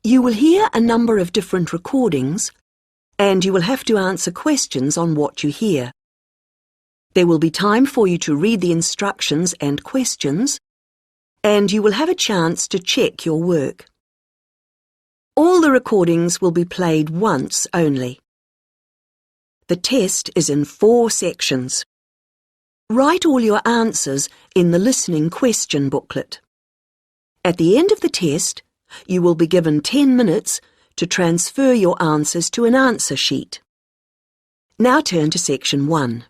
You will hear a number of different recordings, and you will have to answer questions on what you hear. There will be time for you to read the instructions and questions, and you will have a chance to check your work. All the recordings will be played once only. The test is in 4 sections. Write all your answers in the listening question booklet. At the end of the test, you will be given 10 minutes to transfer your answers to an answer sheet. Now turn to section 1.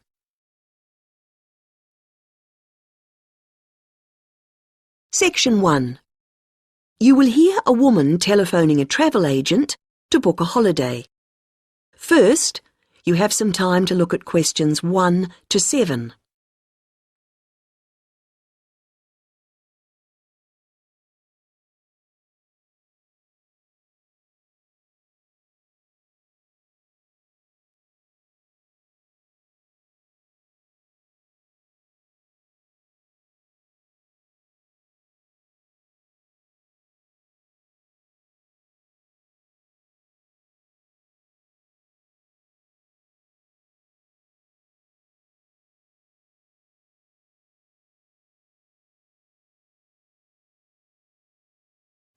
Section 1. You will hear a woman telephoning a travel agent to book a holiday. First, you have some time to look at questions 1 to 7.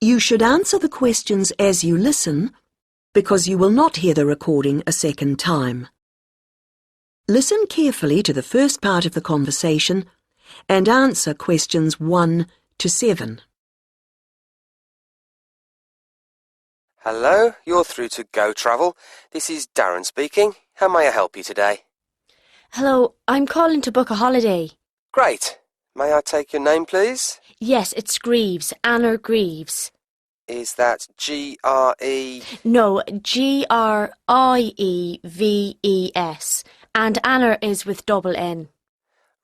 You should answer the questions as you listen, because you will not hear the recording a second time. Listen carefully to the first part of the conversation and answer questions 1 to 7. Hello, you're through to Go Travel. This is Darren speaking. How may I help you today? Hello, I'm calling to book a holiday. Great. May I take your name, please? Yes, it's Greaves, Anna Greaves. Is that G-R-E... No, Grieves, and Anna is with double N.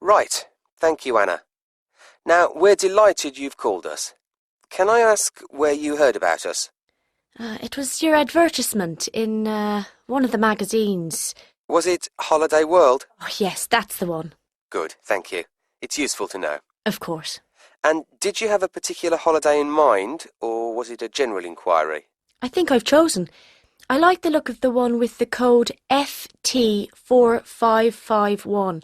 Right. Thank you, Anna. Now, we're delighted you've called us. Can I ask where you heard about us? It was your advertisement in one of the magazines. Was it Holiday World? Oh, yes, that's the one. Good, thank you. It's useful to know. Of course. And did you have a particular holiday in mind, or was it a general inquiry? I think I've chosen. I like the look of the one with the code FT4551.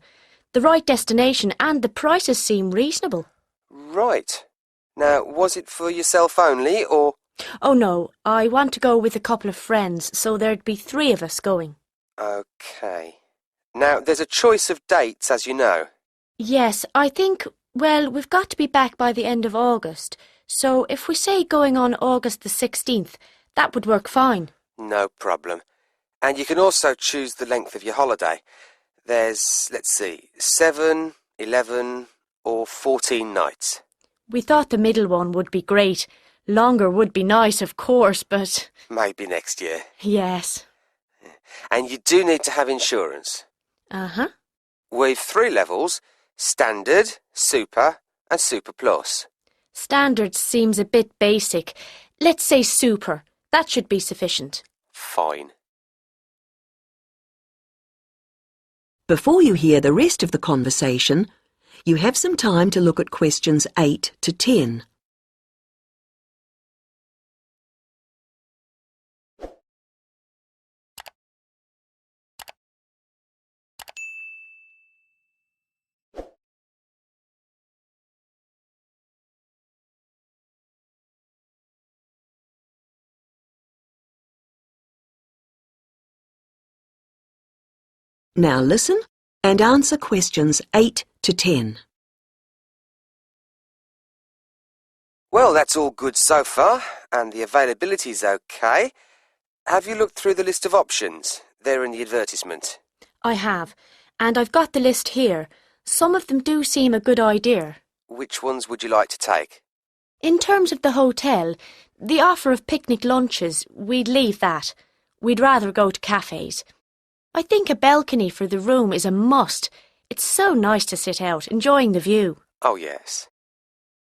The right destination and the prices seem reasonable. Right. Now, was it for yourself only, or...? Oh no, I want to go with a couple of friends, so there'd be 3 of us going. OK. Now, there's a choice of dates, as you know. Yes, I think, well, we've got to be back by the end of August, so if we say going on August the 16th, that would work fine. No problem. And you can also choose the length of your holiday. There's, let's see, 7, 11 or 14 nights. We thought the middle one would be great. Longer would be nice, of course, but... Maybe next year. Yes. And you do need to have insurance. Uh-huh. With 3 levels, Standard, Super and Super Plus. Standard seems a bit basic. Let's say Super. That should be sufficient. Fine. Before you hear the rest of the conversation, you have some time to look at questions 8 to 10. Now listen and answer questions 8 to 10. Well, that's all good so far, and the availability's OK. Have you looked through the list of options? They're in the advertisement. I have, and I've got the list here. Some of them do seem a good idea. Which ones would you like to take? In terms of the hotel, the offer of picnic lunches, we'd leave that. We'd rather go to cafes. I think a balcony for the room is a must. It's so nice to sit out, enjoying the view. Oh, yes.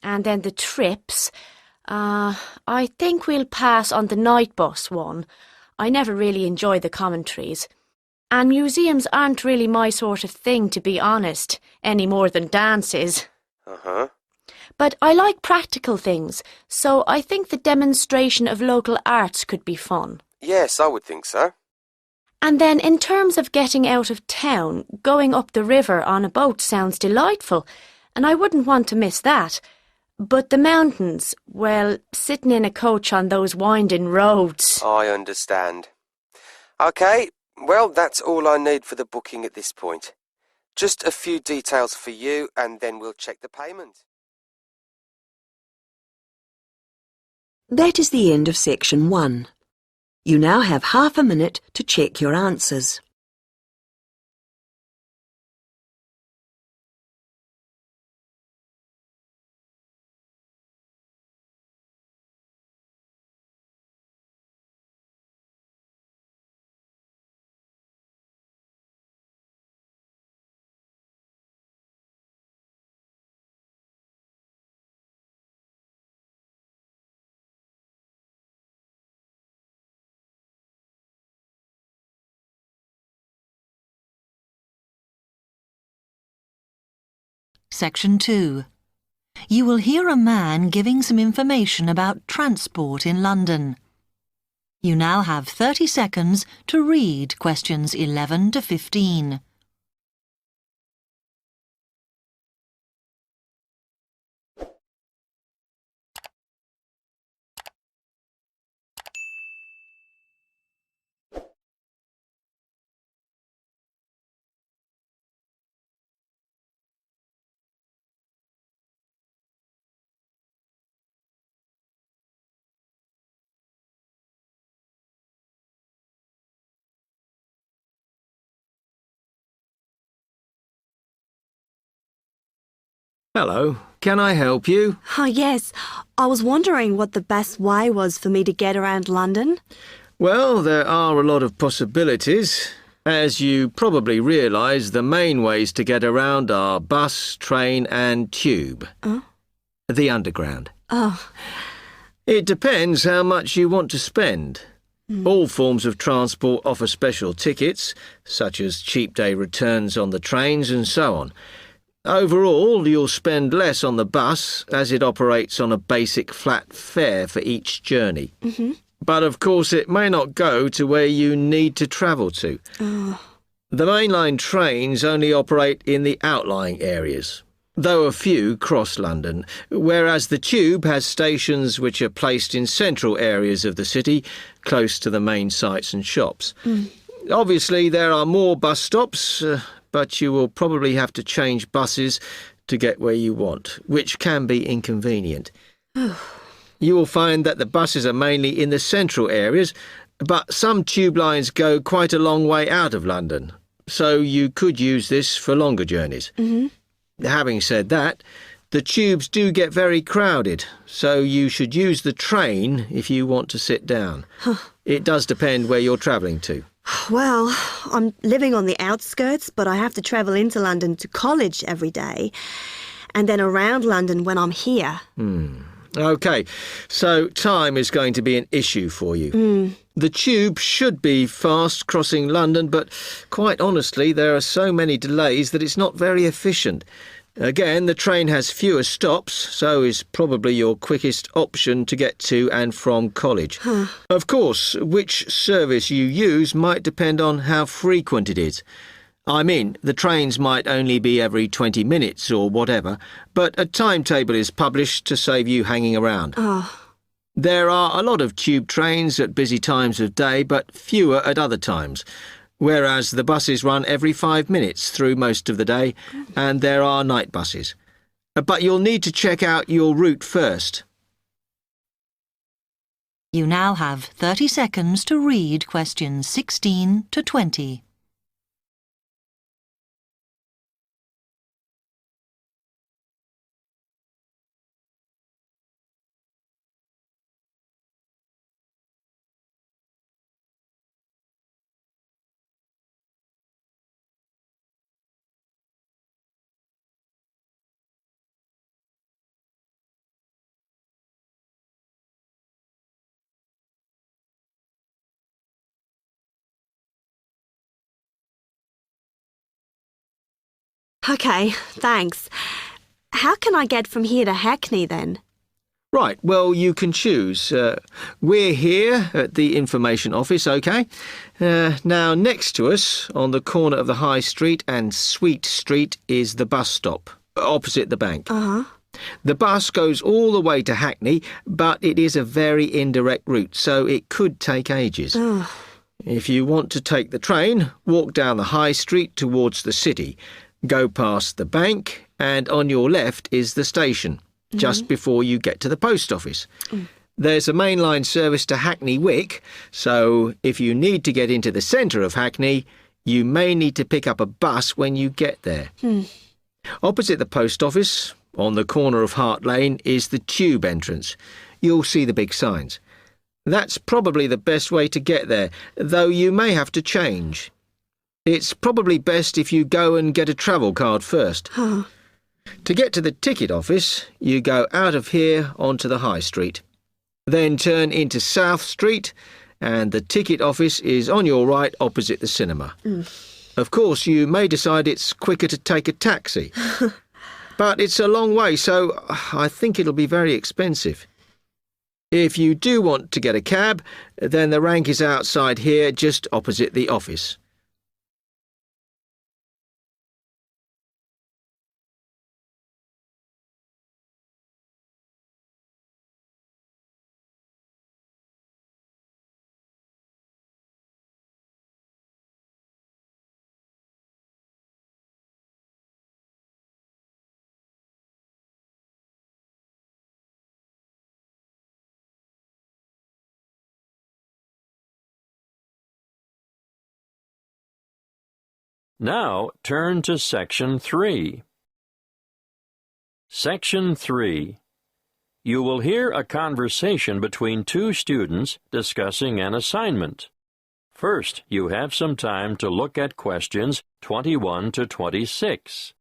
And then the trips. I think we'll pass on the night bus one. I never really enjoy the commentaries. And museums aren't really my sort of thing, to be honest, any more than dances. Uh-huh. But I like practical things, so I think the demonstration of local arts could be fun. Yes, I would think so. And then in terms of getting out of town, going up the river on a boat sounds delightful, and I wouldn't want to miss that. But the mountains, well, sitting in a coach on those winding roads. I understand. OK, well, that's all I need for the booking at this point. Just a few details for you, and then we'll check the payment. That is the end of section 1. You now have half a minute to check your answers. Section 2. You will hear a man giving some information about transport in London. You now have 30 seconds to read questions 11 to 15. Hello, can I help you? Oh, yes. I was wondering what the best way was for me to get around London. Well, there are a lot of possibilities. As you probably realise, the main ways to get around are bus, train and tube. Oh. The Underground. Oh. It depends how much you want to spend. All forms of transport offer special tickets, such as cheap day returns on the trains and so on. Overall, you'll spend less on the bus, as it operates on a basic flat fare for each journey. But of course it may not go to where you need to travel to. The mainline trains only operate in the outlying areas, though a few cross London, whereas the tube has stations which are placed in central areas of the city, close to the main sites and shops. Obviously there are more bus stops, but you will probably have to change buses to get where you want, which can be inconvenient. You will find that the buses are mainly in the central areas, but some tube lines go quite a long way out of London, so you could use this for longer journeys. Having said that, the tubes do get very crowded, so you should use the train if you want to sit down. It does depend where you're travelling to. Well, I'm living on the outskirts, but I have to travel into London to college every day, and then around London when I'm here. OK, so time is going to be an issue for you. The tube should be fast crossing London, but quite honestly, there are so many delays that it's not very efficient. Again, the train has fewer stops, so is probably your quickest option to get to and from college. Of course, which service you use might depend on how frequent it is. I mean, the trains might only be every 20 minutes or whatever, but a timetable is published to save you hanging around. There are a lot of tube trains at busy times of day, but fewer at other times, whereas the buses run every 5 minutes through most of the day, and there are night buses. But you'll need to check out your route first. You now have 30 seconds to read questions 16 to 20. OK, thanks. How can I get from here to Hackney then? Right, well, you can choose. We're here at the information office, OK? Now, next to us, on the corner of the High Street and Sweet Street, is the bus stop, opposite the bank. Uh-huh. The bus goes all the way to Hackney, but it is a very indirect route, so it could take ages. Oh. If you want to take the train, walk down the High Street towards the city, go past the bank, and on your left is the station, just before you get to the post office. There's a mainline service to Hackney Wick, so if you need to get into the centre of Hackney, you may need to pick up a bus when you get there. Opposite the post office, on the corner of Hart Lane, is the tube entrance. You'll see the big signs. That's probably the best way to get there, though you may have to change. It's probably best if you go and get a travel card first. To get to the ticket office, you go out of here onto the High Street. Then turn into South Street, and the ticket office is on your right opposite the cinema. Of course, you may decide it's quicker to take a taxi. But it's a long way, so I think it'll be very expensive. If you do want to get a cab, then the rank is outside here, just opposite the office. Now turn to Section 3. Section 3. You will hear a conversation between two students discussing an assignment. First, you have some time to look at questions 21 to 26.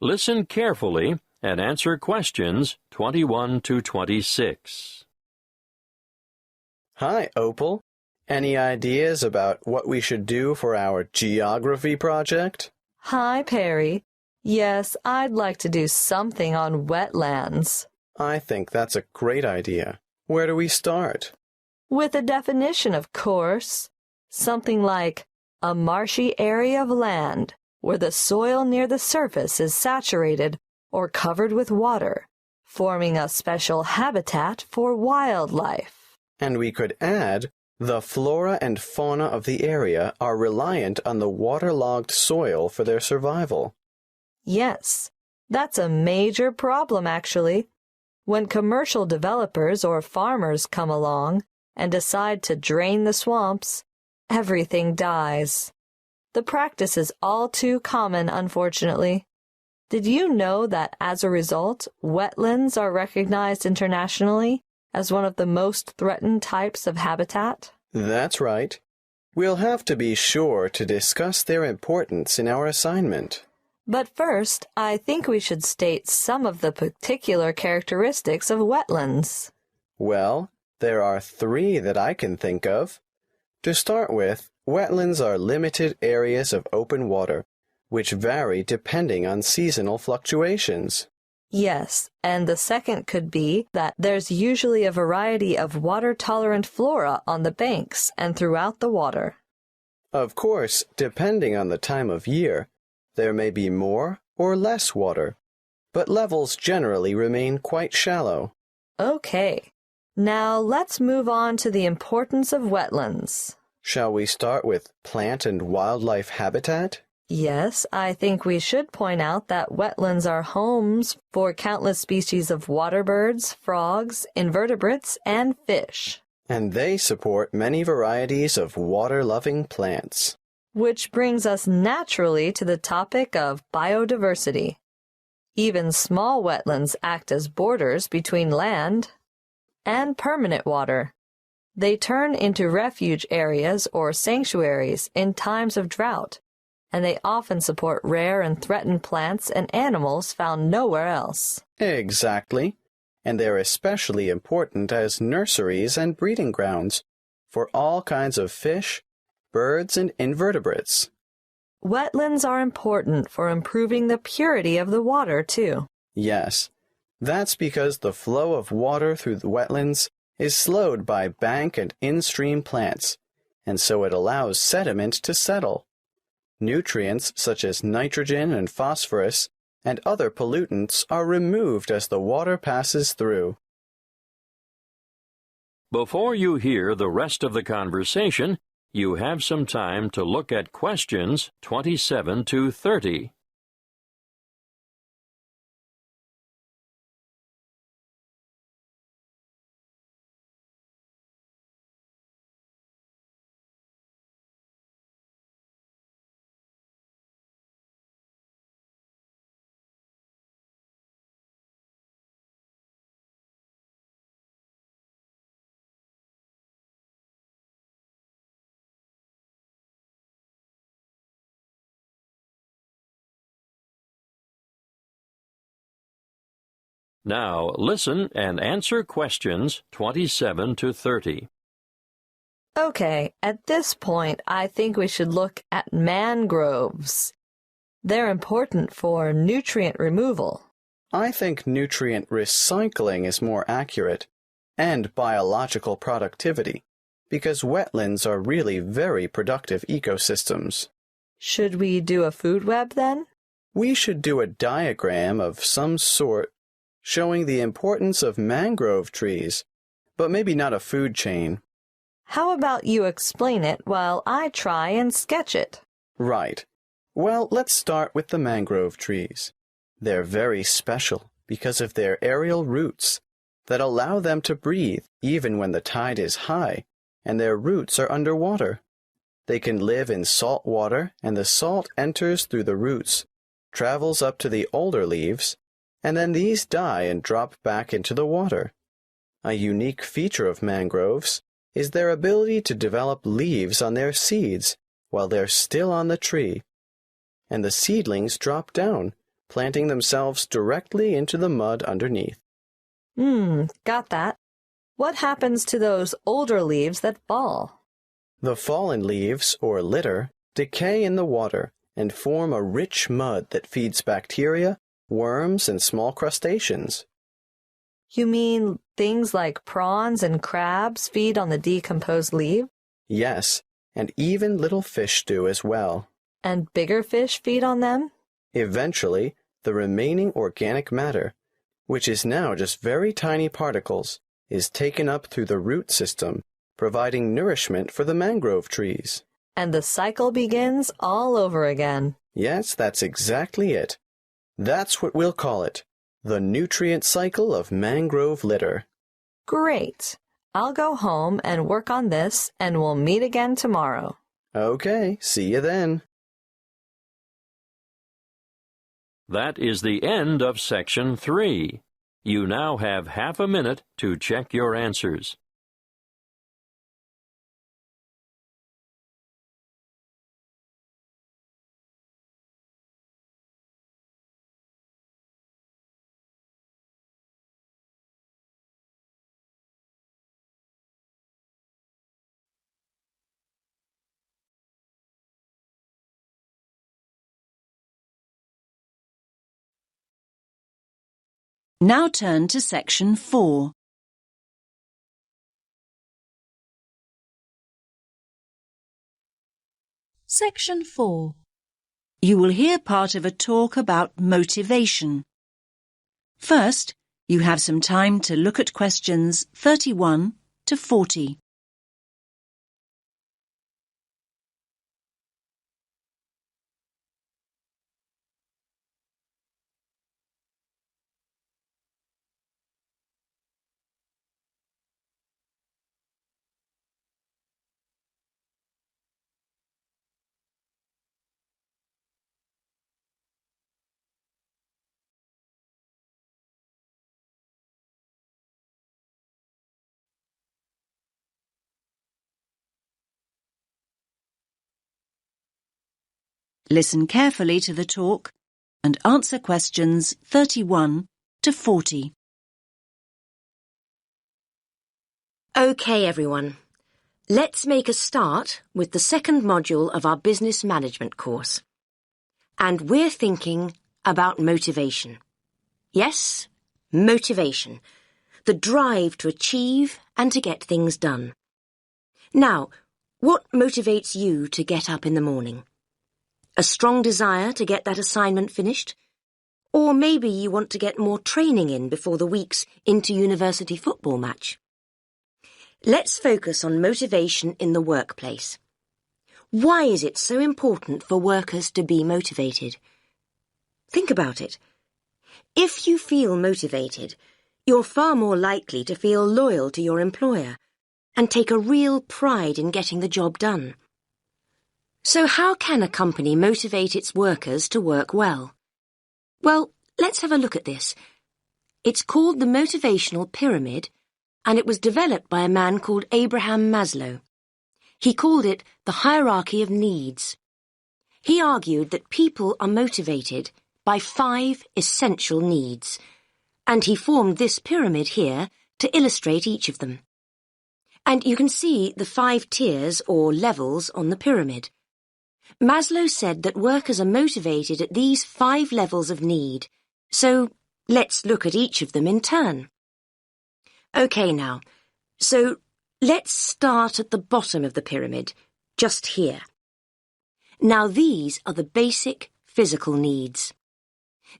Listen carefully and answer questions 21 to 26. Hi, Opal. Any ideas about what we should do for our geography project? Hi, Perry. Yes, I'd like to do something on wetlands. I think that's a great idea. Where do we start? With a definition, of course. Something like a marshy area of land where the soil near the surface is saturated or covered with water, forming a special habitat for wildlife. And we could add, the flora and fauna of the area are reliant on the waterlogged soil for their survival. Yes, that's a major problem, actually. When commercial developers or farmers come along and decide to drain the swamps, everything dies. The practice is all too common, unfortunately. Did you know that as a result, wetlands are recognized internationally as one of the most threatened types of habitat? That's right. We'll have to be sure to discuss their importance in our assignment. But first, I think we should state some of the particular characteristics of wetlands. Well, there are 3 that I can think of. To start with, wetlands are limited areas of open water, which vary depending on seasonal fluctuations. Yes, and the second could be that there's usually a variety of water-tolerant flora on the banks and throughout the water. Of course, depending on the time of year, there may be more or less water, but levels generally remain quite shallow. Okay, now let's move on to the importance of wetlands. Shall we start with plant and wildlife habitat? Yes, I think we should point out that wetlands are homes for countless species of water birds, frogs, invertebrates, and fish. And they support many varieties of water-loving plants. Which brings us naturally to the topic of biodiversity. Even small wetlands act as borders between land and permanent water. They turn into refuge areas or sanctuaries in times of drought, and they often support rare and threatened plants and animals found nowhere else. Exactly. And they're especially important as nurseries and breeding grounds for all kinds of fish, birds, and invertebrates. Wetlands are important for improving the purity of the water, too. Yes, that's because the flow of water through the wetlands is slowed by bank and in-stream plants, and so it allows sediment to settle. Nutrients such as nitrogen and phosphorus and other pollutants are removed as the water passes through. Before you hear the rest of the conversation, you have some time to look at questions 27 to 30. Now listen and answer questions 27 to 30. Okay, at this point, I think we should look at mangroves. They're important for nutrient removal. I think nutrient recycling is more accurate, and biological productivity, because wetlands are really very productive ecosystems. Should we do a food web then? We should do a diagram of some sort showing the importance of mangrove trees, but maybe not a food chain. How about you explain it while I try and sketch it? Right. Well, let's start with the mangrove trees. They're very special because of their aerial roots that allow them to breathe even when the tide is high and their roots are underwater. They can live in salt water, and the salt enters through the roots, travels up to the older leaves, and then these die and drop back into the water. A unique feature of mangroves is their ability to develop leaves on their seeds while they're still on the tree, and the seedlings drop down, planting themselves directly into the mud underneath. Got that. What happens to those older leaves that fall? The fallen leaves, or litter, decay in the water and form a rich mud that feeds bacteria, worms, and small crustaceans. You mean things like prawns and crabs feed on the decomposed leaf? Yes, and even little fish do as well. And bigger fish feed on them? Eventually, the remaining organic matter, which is now just very tiny particles, is taken up through the root system, providing nourishment for the mangrove trees. And the cycle begins all over again. Yes, that's exactly it. That's what we'll call it, the nutrient cycle of mangrove litter. Great. I'll go home and work on this, and we'll meet again tomorrow. Okay, see you then. That is the end of Section 3. You now have half a minute to check your answers. Now turn to Section 4. Section 4. You will hear part of a talk about motivation. First, you have some time to look at questions 31 to 40. Listen carefully to the talk and answer questions 31 to 40. OK, everyone. Let's make a start with the second module of our business management course. And we're thinking about motivation. Yes, motivation. The drive to achieve and to get things done. Now, what motivates you to get up in the morning? A strong desire to get that assignment finished? Or maybe you want to get more training in before the week's inter-university football match. Let's focus on motivation in the workplace. Why is it so important for workers to be motivated? Think about it. If you feel motivated, you're far more likely to feel loyal to your employer and take a real pride in getting the job done. So how can a company motivate its workers to work well? Well, let's have a look at this. It's called the motivational pyramid, and it was developed by a man called Abraham Maslow. He called it the hierarchy of needs. He argued that people are motivated by 5 essential needs, and he formed this pyramid here to illustrate each of them. And you can see the 5 tiers or levels on the pyramid. Maslow said that workers are motivated at these 5 levels of need, so let's look at each of them in turn. OK now, so let's start at the bottom of the pyramid, just here. Now these are the basic physical needs.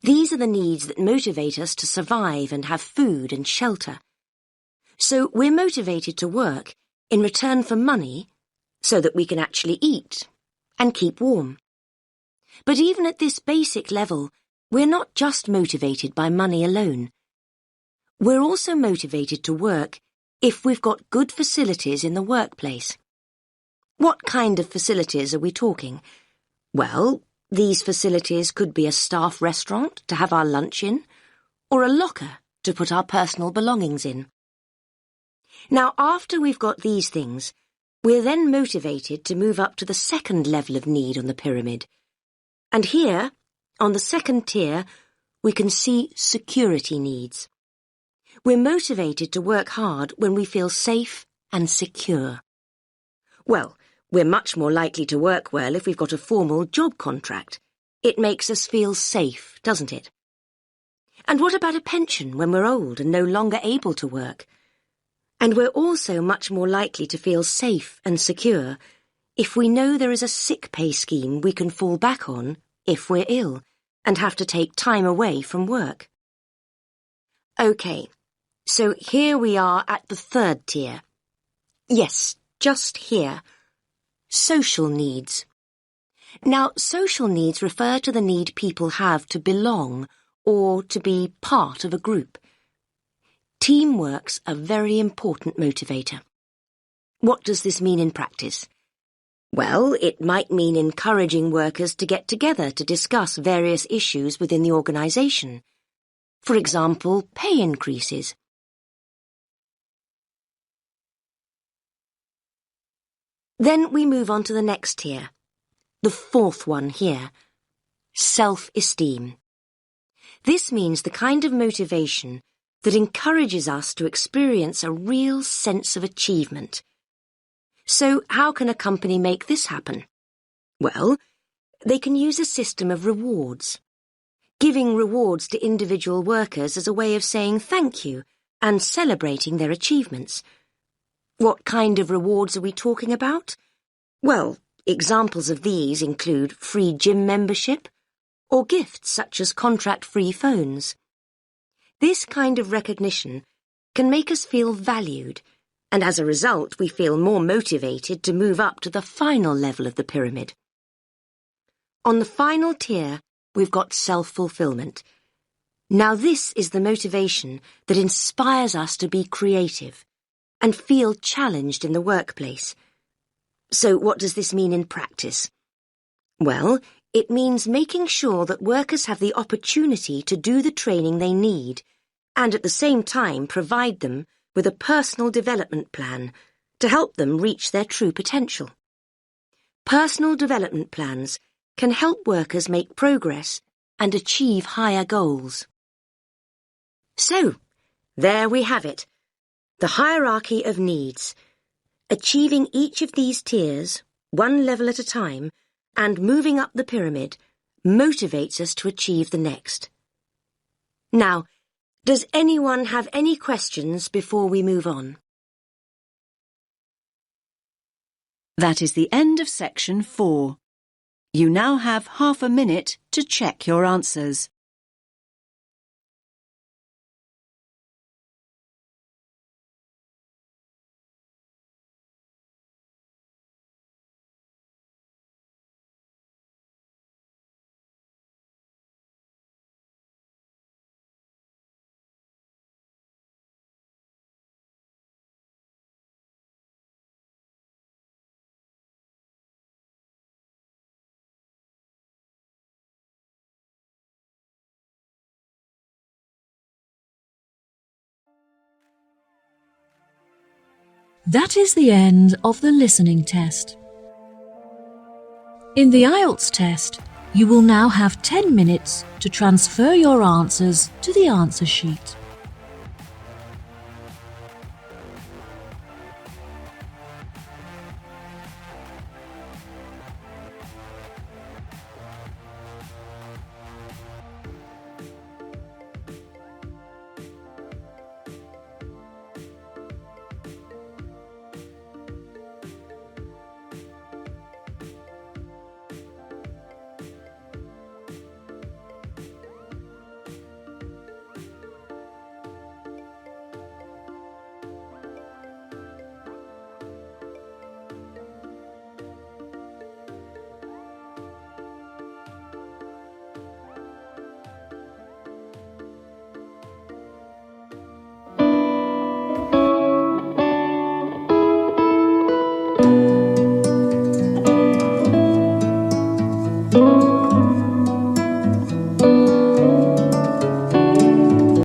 These are the needs that motivate us to survive and have food and shelter. So we're motivated to work in return for money so that we can actually eat and keep warm. But even at this basic level, we're not just motivated by money alone. We're also motivated to work if we've got good facilities in the workplace. What kind of facilities are we talking? Well, these facilities could be a staff restaurant to have our lunch in, or a locker to put our personal belongings in. Now, after we've got these things, we're then motivated to move up to the second level of need on the pyramid. And here, on the second tier, we can see security needs. We're motivated to work hard when we feel safe and secure. Well, we're much more likely to work well if we've got a formal job contract. It makes us feel safe, doesn't it? And what about a pension when we're old and no longer able to work? And we're also much more likely to feel safe and secure if we know there is a sick pay scheme we can fall back on if we're ill and have to take time away from work. OK, so here we are at the third tier. Yes, just here. Social needs. Now, social needs refer to the need people have to belong or to be part of a group. Teamwork's a very important motivator. What does this mean in practice? Well, it might mean encouraging workers to get together to discuss various issues within the organisation. For example, pay increases. Then we move on to the next tier, the fourth one here, self-esteem. This means the kind of motivation that encourages us to experience a real sense of achievement. So how can a company make this happen? Well, they can use a system of rewards. Giving rewards to individual workers as a way of saying thank you and celebrating their achievements. What kind of rewards are we talking about? Well, examples of these include free gym membership or gifts such as contract-free phones. This kind of recognition can make us feel valued, and as a result we feel more motivated to move up to the final level of the pyramid. On the final tier, we've got self-fulfillment. Now this is the motivation that inspires us to be creative and feel challenged in the workplace. So what does this mean in practice? Well, it means making sure that workers have the opportunity to do the training they need and at the same time provide them with a personal development plan to help them reach their true potential. Personal development plans can help workers make progress and achieve higher goals. So, there we have it, the hierarchy of needs. Achieving each of these tiers, one level at a time, and moving up the pyramid motivates us to achieve the next. Now, does anyone have any questions before we move on? That is the end of section 4. You now have half a minute to check your answers. That is the end of the listening test. In the IELTS test, you will now have 10 minutes to transfer your answers to the answer sheet.